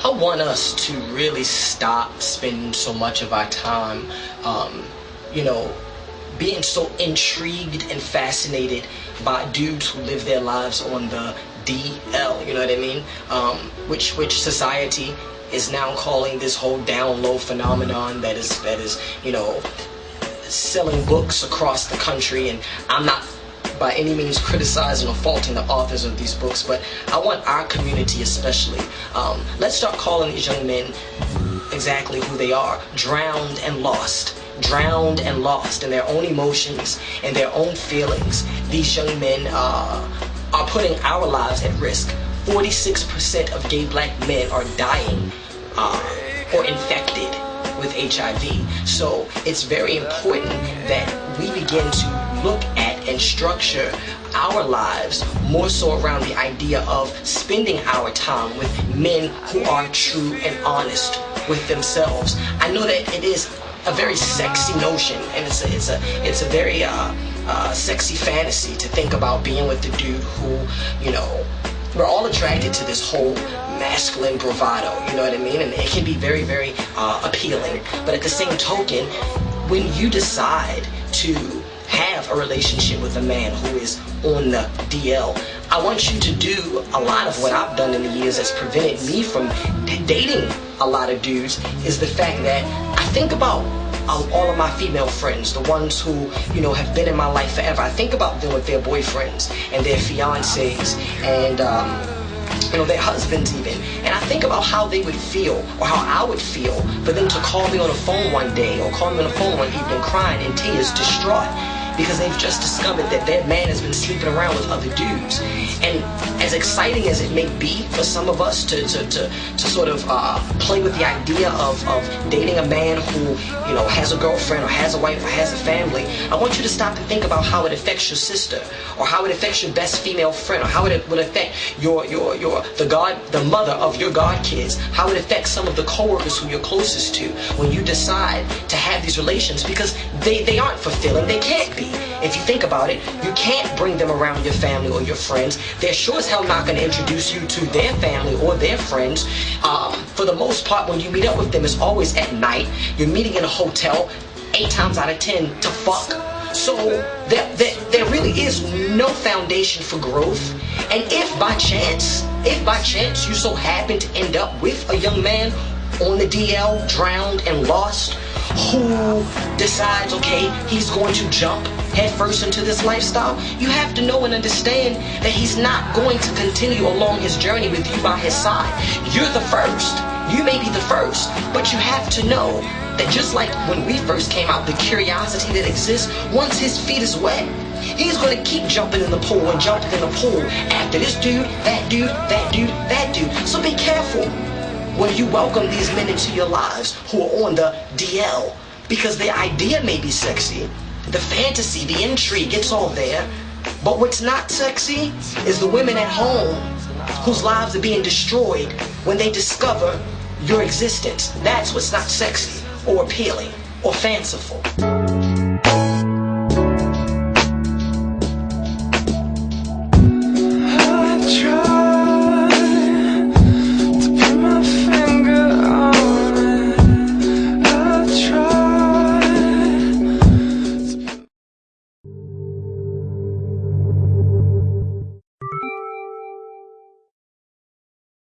I want us to really stop spending so much of our time, you know, being so intrigued and fascinated by dudes who live their lives on the DL, you know what I mean? Which society is now calling this whole down low phenomenon that is, you know, selling books across the country. And I'm not by any means criticizing or faulting the authors of these books, but I want our community especially, let's start calling these young men exactly who they are: drowned and lost. Drowned and lost in their own emotions and their own feelings. These young men are putting our lives at risk. 46% of gay black men are dying or infected with HIV. So it's very important that we begin to look at and structure our lives more so around the idea of spending our time with men who are true and honest with themselves. I know that it is a very sexy notion, and it's a very sexy fantasy to think about being with the dude who, you know, we're all attracted to this whole masculine bravado, you know what I mean? And it can be very, very appealing. But at the same token, when you decide to have a relationship with a man who is on the DL, I want you to do a lot of what I've done in the years that's prevented me from dating a lot of dudes, is the fact that I think about all of my female friends, the ones who, you know, have been in my life forever. I think about them with their boyfriends and their fiancés and you know, their husbands even, and I think about how they would feel, or how I would feel for them to call me on the phone one day, or call me on the phone one evening crying in tears, distraught, because they've just discovered that their man has been sleeping around with other dudes. And as exciting as it may be for some of us to sort of play with the idea of dating a man who, you know, has a girlfriend or has a wife or has a family, I want you to stop and think about how it affects your sister, or how it affects your best female friend, or how it would affect the mother of your god kids, how it affects some of the coworkers who you're closest to when you decide to have these relations, because they aren't fulfilling. They can't be. If you think about it, you can't bring them around your family or your friends. They're sure as hell not going to introduce you to their family or their friends. For the most part, when you meet up with them, it's always at night. You're meeting in a hotel 8 times out of 10 to fuck. So there really is no foundation for growth. And if by chance you so happen to end up with a young man on the DL, drowned and lost, who decides, okay, he's going to jump headfirst into this lifestyle, you have to know and understand that he's not going to continue along his journey with you by his side. You're the first. You may be the first, but you have to know that just like when we first came out, the curiosity that exists, once his feet is wet, he's going to keep jumping in the pool and jumping in the pool after this dude, that dude, that dude, that dude. So be careful when you welcome these men into your lives who are on the DL, because the idea may be sexy, the fantasy, the intrigue, it's all there, but what's not sexy is the women at home whose lives are being destroyed when they discover your existence. That's what's not sexy or appealing or fanciful.